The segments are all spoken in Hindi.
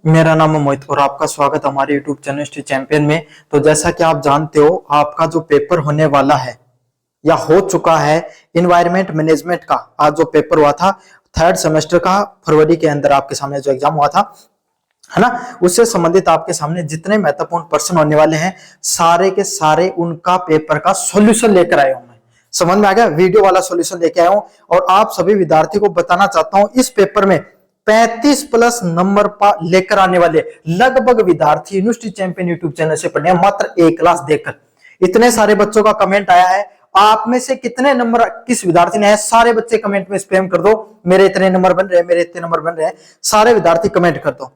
मेरा नाम है मोहित और आपका स्वागत है हमारे YouTube चैनल हिस्ट्री चैंपियन में। तो जैसा कि आप जानते हो, आपका जो पेपर होने वाला है या हो चुका है इन्वायरमेंट मैनेजमेंट का, आज जो पेपर हुआ था थर्ड सेमेस्टर का, फरवरी के अंदर आपके सामने जो एग्जाम हुआ था, है ना, उससे संबंधित आपके सामने जितने महत्वपूर्ण प्रश्न होने वाले हैं सारे के सारे उनका पेपर का सॉल्यूशन लेकर आया हूं मैं। समझ में आ गया? वीडियो वाला सॉल्यूशन लेके आया हूं और आप सभी विद्यार्थी को बताना चाहता हूं इस पेपर में 35 प्लस नंबर लेकर आने वाले लगभग विद्यार्थी यूनिवर्सिटी चैंपियन यूट्यूब चैनल से पढ़ने मात्र एक क्लास देखकर। इतने सारे बच्चों का कमेंट आया है, आप में से कितने नंबर किस विद्यार्थी ने है, सारे बच्चे कमेंट में स्पैम कर दो, मेरे इतने नंबर बन रहे हैं, मेरे इतने नंबर बन रहे हैं, सारे विद्यार्थी कमेंट कर दो।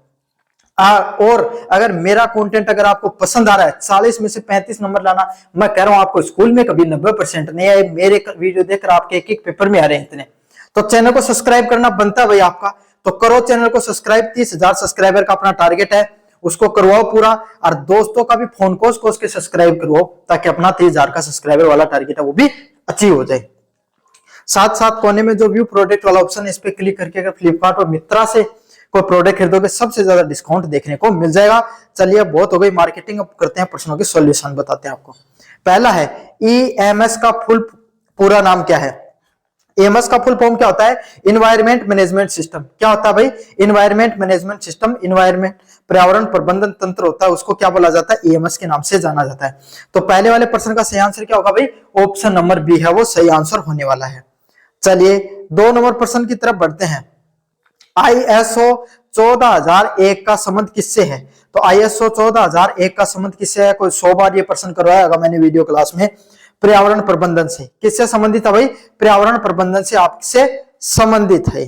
और अगर मेरा कंटेंट अगर आपको पसंद आ रहा है, 40 में से 35 नंबर लाना, मैं कह रहा हूं आपको स्कूल में कभी 90% नहीं आए, मेरे वीडियो देखकर आपके एक एक पेपर में आ रहे हैं इतने। तो चैनल को सब्सक्राइब करना बनता है भाई आपका, तो करो चैनल को सब्सक्राइब। 30,000 सब्सक्राइबर का अपना टारगेट है, उसको करवाओ पूरा, और दोस्तों का भी फोन कोस के सब्सक्राइब करवाओ ताकि अपना 30,000 का सब्सक्राइबर वाला टारगेट है वो भी अचीव हो जाए। साथ साथ कोने में जो व्यू प्रोडक्ट वाला ऑप्शन है, इस पे क्लिक करके अगर फ्लिपकार्ट और मित्रा से कोई प्रोडक्ट खरीदोगे सबसे ज्यादा डिस्काउंट देखने को मिल जाएगा। चलिए बहुत हो गई मार्केटिंग, अब करते हैं प्रश्नों के सॉल्यूशन, बताते हैं आपको। पहला है ईएमएस का फुल पूरा नाम क्या है? ईएमएस का फुल फॉर्म क्या होता है? Environment management system. क्या होता है भाई? Environment management system. इन्वायरमेंट पर्यावरण प्रबंधन तंत्र होता है, उसको क्या बोला जाता है? ईएमएस के नाम से जाना जाता है। तो पहले वाले प्रश्न का सही आंसर क्या होगा भाई? ऑप्शन नंबर बी है वो सही आंसर होने वाला है। चलिए 2 नंबर प्रश्न की तरफ बढ़ते हैं। आईएसओ 14001 का संबंध किससे है? तो आईएसओ 14001 का संबंध किससे है? कोई 100 बार ये प्रश्न करवाया होगा मैंने वीडियो क्लास में। पर्यावरण प्रबंधन से। किससे संबंधित है भाई? पर्यावरण प्रबंधन से आपसे संबंधित है।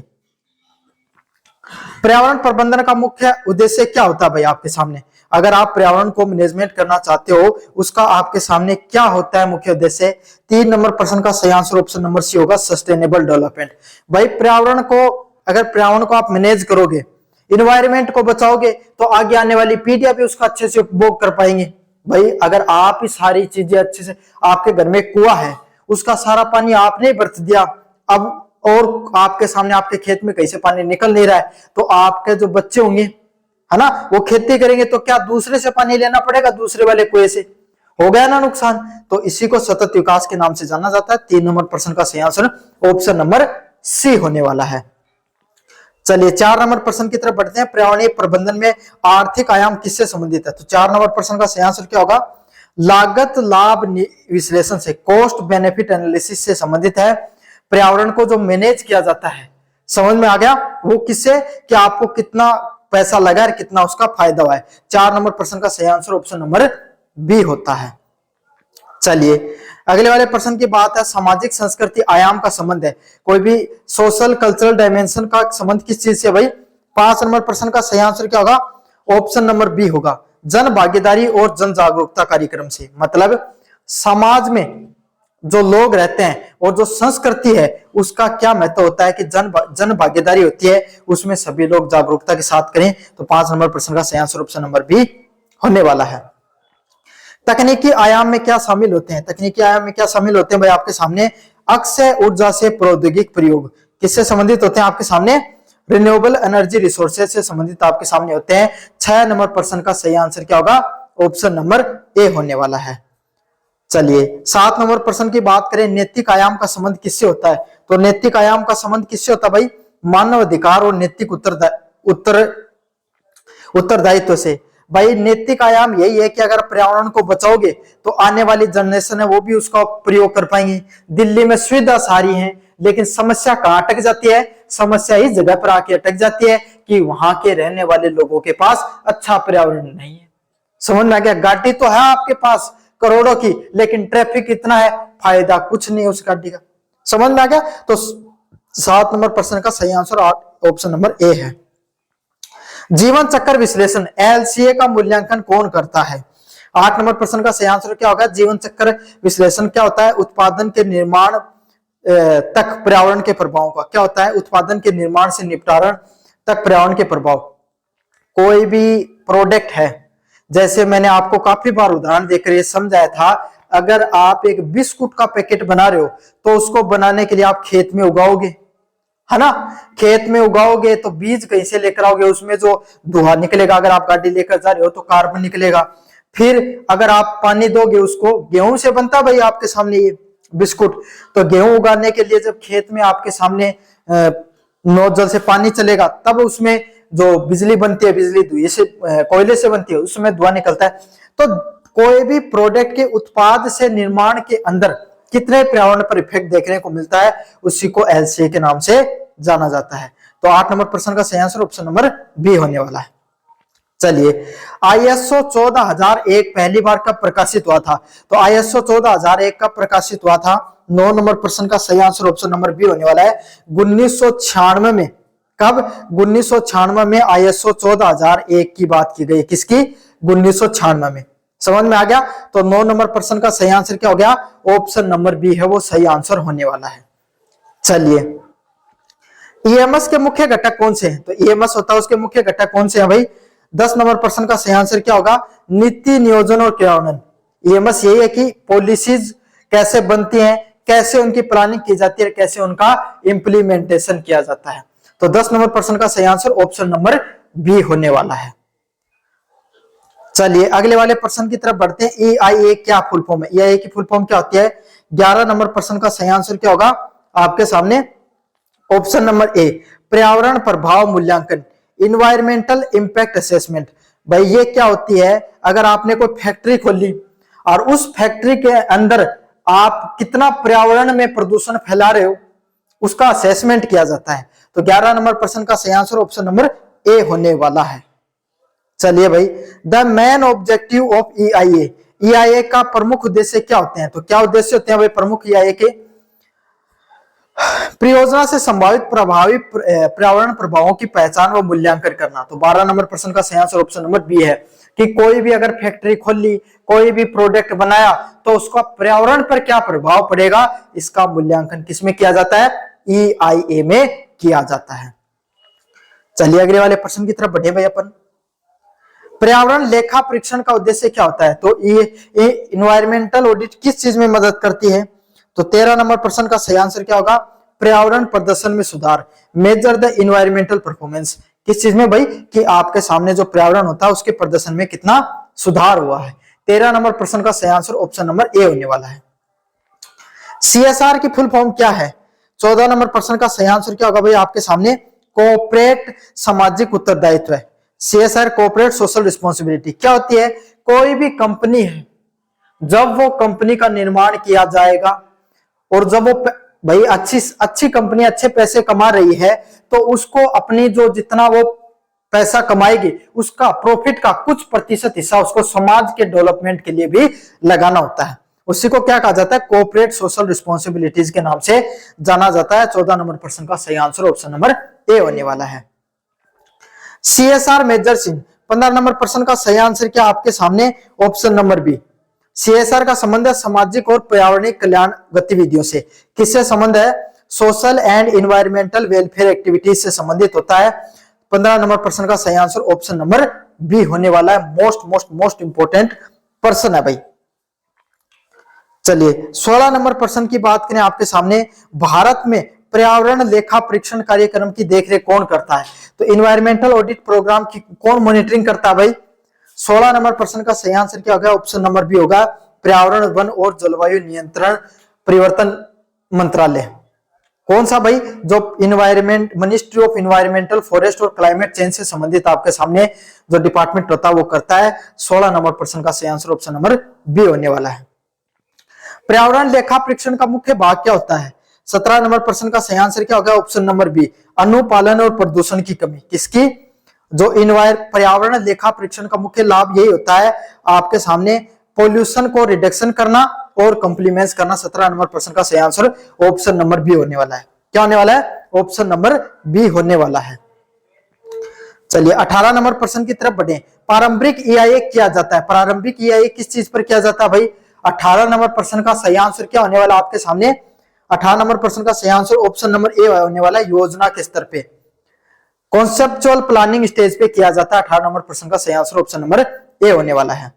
पर्यावरण प्रबंधन का मुख्य उद्देश्य क्या होता है भाई आपके सामने? अगर आप पर्यावरण को मैनेजमेंट करना चाहते हो, उसका आपके सामने क्या होता है मुख्य उद्देश्य? 3 नंबर प्रश्न का सही आंसर ऑप्शन नंबर सी होगा, सस्टेनेबल डेवलपमेंट। भाई पर्यावरण को, अगर पर्यावरण को आप मैनेज करोगे, इन्वायरमेंट को बचाओगे, तो आगे आने वाली पीढ़ियां भी उसका अच्छे से उपभोग कर पाएंगे। भाई अगर आप ही सारी चीजें अच्छे से, आपके घर में कुआं है, उसका सारा पानी आपने बरत दिया, अब और आपके सामने आपके खेत में कहीं से पानी निकल नहीं रहा है, तो आपके जो बच्चे होंगे, है ना, वो खेती करेंगे तो क्या दूसरे से पानी लेना पड़ेगा? दूसरे वाले कुएं से, हो गया ना नुकसान। तो इसी को सतत विकास के नाम से जाना जाता है। 3 नंबर प्रश्न का सही आंसर ऑप्शन नंबर सी होने वाला है। चलिए 4 नंबर प्रश्न की तरफ बढ़ते हैं। पर्यावरणीय प्रबंधन में आर्थिक आयाम किससे संबंधित है? तो 4 नंबर प्रश्न का सही आंसर क्या होगा? लागत लाभ विश्लेषण से, कॉस्ट बेनिफिट एनालिसिस से संबंधित है। पर्यावरण को जो मैनेज किया जाता है, समझ में आ गया? वो किससे? कि आपको कितना पैसा लगा और कितना उसका फायदा हुआ है। 4 नंबर प्रश्न का सही आंसर ऑप्शन नंबर बी होता है। चलिए अगले वाले प्रश्न की बात है, सामाजिक संस्कृति आयाम का संबंध है। कोई भी सोशल कल्चरल डायमेंशन का संबंध किस चीज से भाई? 5 नंबर प्रश्न का सही आंसर क्या होगा? ऑप्शन नंबर बी होगा, जन भागीदारी और जन जागरूकता कार्यक्रम से। मतलब समाज में जो लोग रहते हैं और जो संस्कृति है उसका क्या महत्व होता है कि जन भागीदारी होती है, उसमें सभी लोग जागरूकता के साथ करें। तो 5 नंबर प्रश्न का सही आंसर ऑप्शन नंबर बी होने वाला है। तकनीकी आयाम में क्या शामिल होते हैं? तकनीकी आयाम में क्या शामिल होते हैं भाई आपके सामने? अक्षय ऊर्जा से प्रौद्योगिक प्रयोग। किससे संबंधित होते हैं आपके सामने? रिन्यूएबल एनर्जी रिसोर्सेज से संबंधित आपके सामने होते हैं। 6 नंबर प्रश्न का सही आंसर क्या होगा? ऑप्शन नंबर ए होने वाला है। चलिए 7 नंबर प्रश्न की बात करें, नैतिक आयाम का संबंध किससे होता है? तो नैतिक आयाम का संबंध किससे होता है भाई? मानव अधिकार और नैतिक उत्तरदायित्व से। भाई नैतिक आयाम यही है कि अगर पर्यावरण को बचाओगे तो आने वाली जनरेशन है वो भी उसका प्रयोग कर पाएंगे। दिल्ली में सुविधा सारी है, लेकिन समस्या कहां अटक जाती है? समस्या इस जगह पर आके अटक जाती है कि वहां के रहने वाले लोगों के पास अच्छा पर्यावरण नहीं है। समझ में आ गया? गाड़ी तो है आपके पास करोड़ों की, लेकिन ट्रैफिक इतना है, फायदा कुछ नहीं उस गाड़ी का। समझ में आ गया? तो 7 नंबर प्रश्न का सही आंसर ऑप्शन नंबर ए है। जीवन चक्र विश्लेषण एलसीए का मूल्यांकन कौन करता है? 8 नंबर प्रश्न का सही आंसर क्या होगा? जीवन चक्र विश्लेषण क्या होता है? उत्पादन के निर्माण तक पर्यावरण के प्रभाव का क्या होता है? उत्पादन के निर्माण से निपटारण तक पर्यावरण के प्रभाव। कोई भी प्रोडक्ट है, जैसे मैंने आपको काफी बार उदाहरण देकर ये समझाया था, अगर आप एक बिस्कुट का पैकेट बना रहे हो तो उसको बनाने के लिए आप खेत में उगाओगे, है ना। खेत में उगाओगे तो बीज कहीं से लेकर आओगे, उसमें जो धुआं निकलेगा, अगर आप गाड़ी लेकर जा रहे हो तो कार्बन निकलेगा। फिर अगर आप पानी दोगे उसको, गेहूं से बनता भाई आपके सामने ये बिस्कुट, तो गेहूं उगाने के लिए जब खेत में आपके सामने नोजल से पानी चलेगा तब उसमें जो बिजली बनती है, बिजली धुएं से, कोयले से बनती है, उसमें धुआं निकलता है। तो कोई भी प्रोडक्ट के उत्पाद से निर्माण के अंदर कितने पर्यावरण पर इफेक्ट देखने को मिलता है, उसी को एलसीए के नाम से जाना जाता है। तो 8 नंबर प्रश्न का सही आंसर ऑप्शन नंबर बी होने वाला है। चलिए, आईएसओ 14001 पहली बार कब प्रकाशित हुआ था? तो आईएसओ 14001 कब प्रकाशित हुआ था? 9 नंबर प्रश्न का सही आंसर ऑप्शन नंबर बी होने वाला है 1996 में। कब? 1996 में आईएसओ 14001 की बात की गई। किसकी? 1996 में। समझ में आ गया? तो 9 नंबर प्रश्न का सही आंसर क्या हो गया? ऑप्शन नंबर बी है वो सही आंसर होने वाला है। चलिए, ईएमएस के मुख्य घटक कौन से हैं? तो ईएमएस होता है, उसके मुख्य घटक कौन से हैं भाई? 10 नंबर प्रश्न का सही आंसर क्या होगा? नीति नियोजन और क्रियान्वयन। ईएमएस यही है कि पॉलिसीज कैसे बनती हैं, कैसे उनकी प्लानिंग की जाती है, कैसे उनका इंप्लीमेंटेशन किया जाता है। तो 10 नंबर प्रश्न का सही आंसर ऑप्शन नंबर बी होने वाला है। चलिए, अगले वाले प्रश्न की तरफ बढ़ते हैं। EIA क्या फुल फॉर्म है? EIA की फुल फॉर्म क्या होती है? 11 नंबर प्रश्न का सही आंसर क्या होगा आपके सामने? ऑप्शन नंबर ए, पर्यावरण प्रभाव मूल्यांकन, इन्वायरमेंटल इंपैक्ट असेसमेंट। भाई ये क्या होती है? अगर आपने कोई फैक्ट्री खोली और उस फैक्ट्री के अंदर आप कितना पर्यावरण में प्रदूषण फैला रहे हो, उसका असेसमेंट किया जाता है। तो 11 नंबर प्रश्न का सही आंसर ऑप्शन नंबर ए होने वाला है। चलिए भाई, the main objective of EIA, EIA का प्रमुख उद्देश्य क्या होते हैं? तो क्या उद्देश्य होते हैं भाई प्रमुख EIA के? परियोजना से संभावित प्रभावी पर्यावरण प्रभावों की पहचान व मूल्यांकन करना। तो 12 नंबर प्रश्न का सही आंसर ऑप्शन नंबर बी है कि कोई भी अगर फैक्ट्री खोली, कोई भी प्रोडक्ट बनाया, तो उसका पर्यावरण पर क्या प्रभाव पड़ेगा, इसका मूल्यांकन किसमें किया जाता है? EIA में किया जाता है। चलिए, अगले वाले प्रश्न की तरफ बढ़े भाई अपन। पर्यावरण लेखा परीक्षण का उद्देश्य क्या होता है? तो ये इन्वायरमेंटल ऑडिट किस चीज में मदद करती है? तो 13 नंबर प्रश्न का सही आंसर क्या होगा? पर्यावरण प्रदर्शन में सुधार, मेजर द इन्वायरमेंटल परफॉर्मेंस। किस चीज में भाई? कि आपके सामने जो पर्यावरण होता है उसके प्रदर्शन में कितना सुधार हुआ है। 13 नंबर प्रश्न का सही आंसर ऑप्शन नंबर ए होने वाला है। CSR की फुल फॉर्म क्या है? 14 नंबर प्रश्न का सही आंसर क्या होगा भाई आपके सामने? कोऑपरेट सामाजिक उत्तरदायित्व है। CSR कोऑपरेट सोशल रिस्पॉन्सिबिलिटी क्या होती है? कोई भी कंपनी है, जब वो कंपनी का निर्माण किया जाएगा और जब वो भाई अच्छी कंपनी अच्छे पैसे कमा रही है, तो उसको अपनी जो जितना वो पैसा कमाएगी उसका प्रॉफिट का कुछ प्रतिशत हिस्सा उसको समाज के डेवलपमेंट के लिए भी लगाना होता है। उसी को क्या कहा जाता है? कोऑपरेट सोशल रिस्पॉन्सिबिलिटीज के नाम से जाना जाता है। 14 नंबर प्रश्न का सही आंसर ऑप्शन नंबर ए होने वाला है। CSR मेजर्स इन, 15 नंबर प्रश्न का सही आंसर क्या आपके सामने? Option number B. CSR का संबंध है सामाजिक और पर्यावरणीय कल्याण गतिविधियों से। किससे संबंध है? Social and environmental welfare activities से संबंधित होता है। 15 नंबर प्रश्न का सही आंसर ऑप्शन नंबर बी होने वाला है। मोस्ट इंपोर्टेंट प्रश्न है भाई। चलिए, 16 नंबर प्रश्न की बात करें आपके सामने। भारत में पर्यावरण लेखा परीक्षण कार्यक्रम की देखरेख कौन करता है? तो इन्वायरमेंटल ऑडिट प्रोग्राम की कौन मॉनिटरिंग करता है भाई? 16 नंबर प्रश्न का सही आंसर क्या होगा? ऑप्शन नंबर बी होगा, पर्यावरण वन और जलवायु नियंत्रण परिवर्तन मंत्रालय। कौन सा भाई? जो environment ministry of environmental forest और क्लाइमेट चेंज से संबंधित आपके सामने जो डिपार्टमेंट होता है वो करता है। 16 नंबर प्रश्न का सही आंसर ऑप्शन नंबर बी होने वाला है। पर्यावरण लेखा परीक्षण का मुख्य भाग क्या होता है? 17 नंबर प्रश्न का सही आंसर क्या होगा? ऑप्शन नंबर बी, अनुपालन और प्रदूषण की कमी। किसकी? जो पर्यावरण लेखा परीक्षण का मुख्य लाभ यही होता है आपके सामने, पोल्यूशन को रिडक्शन करना और कॉम्प्लीमेंट्स करना। 17 नंबर प्रश्न का सही आंसर ऑप्शन नंबर बी होने वाला है। क्या होने वाला है? ऑप्शन नंबर बी होने वाला है। चलिए, 18 नंबर प्रश्न की तरफ बढ़े। पारंपरिक EIA किया जाता है। प्रारंभिक EIA किस चीज पर किया जाता है भाई? 18 नंबर प्रश्न का सही आंसर क्या होने वाला आपके सामने? 18 नंबर प्रश्न का सही आंसर ऑप्शन नंबर ए होने वाला है, योजना के स्तर पे, कॉन्सेप्चुअल प्लानिंग स्टेज पे किया जाता है। 18 नंबर प्रश्न का सही आंसर ऑप्शन नंबर ए होने वाला है।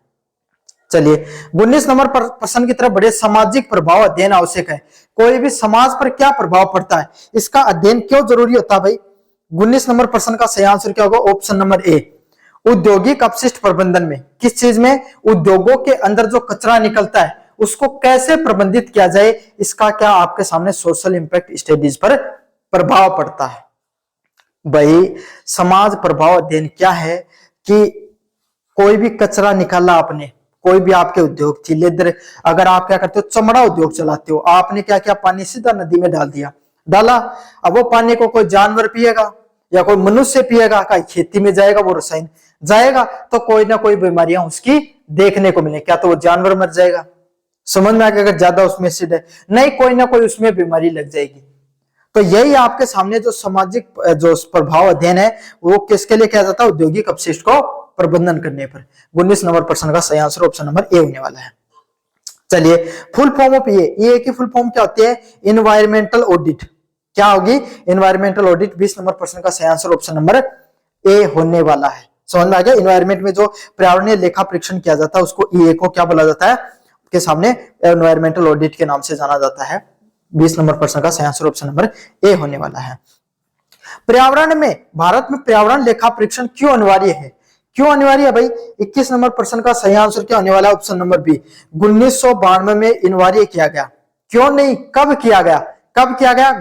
चलिए 19 नंबर पर प्रश्न की तरफ बढ़े। सामाजिक प्रभाव अध्ययन आवश्यक है। कोई भी समाज पर क्या प्रभाव पड़ता है, इसका अध्ययन क्यों जरूरी होता है भाई? 19 नंबर प्रश्न का सही आंसर क्या होगा? ऑप्शन नंबर ए, औद्योगिक अपशिष्ट प्रबंधन में। किस चीज में? उद्योगों के अंदर जो कचरा निकलता है उसको कैसे प्रबंधित किया जाए, इसका क्या आपके सामने सोशल इंपैक्ट स्टडीज पर प्रभाव पड़ता है। भाई समाज प्रभाव अध्ययन क्या है कि कोई भी कचरा निकाला आपने, कोई भी आपके उद्योग थी, लेदर, अगर आप क्या करते हो चमड़ा उद्योग चलाते हो, आपने क्या किया, पानी सीधा नदी में डाल दिया, डाला, अब वो पानी को कोई जानवर पिएगा या कोई मनुष्य पिएगा, का खेती में जाएगा, वो रसायन जाएगा, तो कोई ना कोई बीमारियां उसकी देखने को मिले। क्या तो वो जानवर मर जाएगा? समझ में आ गया? अगर ज्यादा उसमें एसिड है, नहीं, कोई ना कोई उसमें बीमारी लग जाएगी। तो यही आपके सामने जो सामाजिक जो प्रभाव अध्ययन है वो किसके लिए किया जाता है? औद्योगिक अपशिष्ट को प्रबंधन करने पर। 19 नंबर प्रश्न का सही आंसर ऑप्शन नंबर ए होने वाला है। चलिए फुल फॉर्म ऑफ ये की फुल फॉर्म क्या होती है? Environmental audit. क्या होगी? Environmental audit. 20 नंबर प्रश्न का सही आंसर ऑप्शन नंबर ए होने वाला है। समझ में आ गया? इन्वायरमेंट में जो पर्यावरणीय लेखा परीक्षण किया जाता है उसको ईए को क्या बोला जाता है? के सामने इन्वायरमेंटल ऑडिट के नाम से जाना जाता है। 20 नंबर प्रश्न का सही आंसर ऑप्शन नंबर ए होने वाला है। पर्यावरण में, भारत में पर्यावरण लेखा परीक्षण क्यों अनिवार्य है? क्यों अनिवार्य है भाई? 21 नंबर प्रश्न का सही आंसर क्या होने वाला है? ऑप्शन नंबर बी, 1992 में अनिवार्य किया गया। क्यों नहीं, कब किया गया? कब किया गया?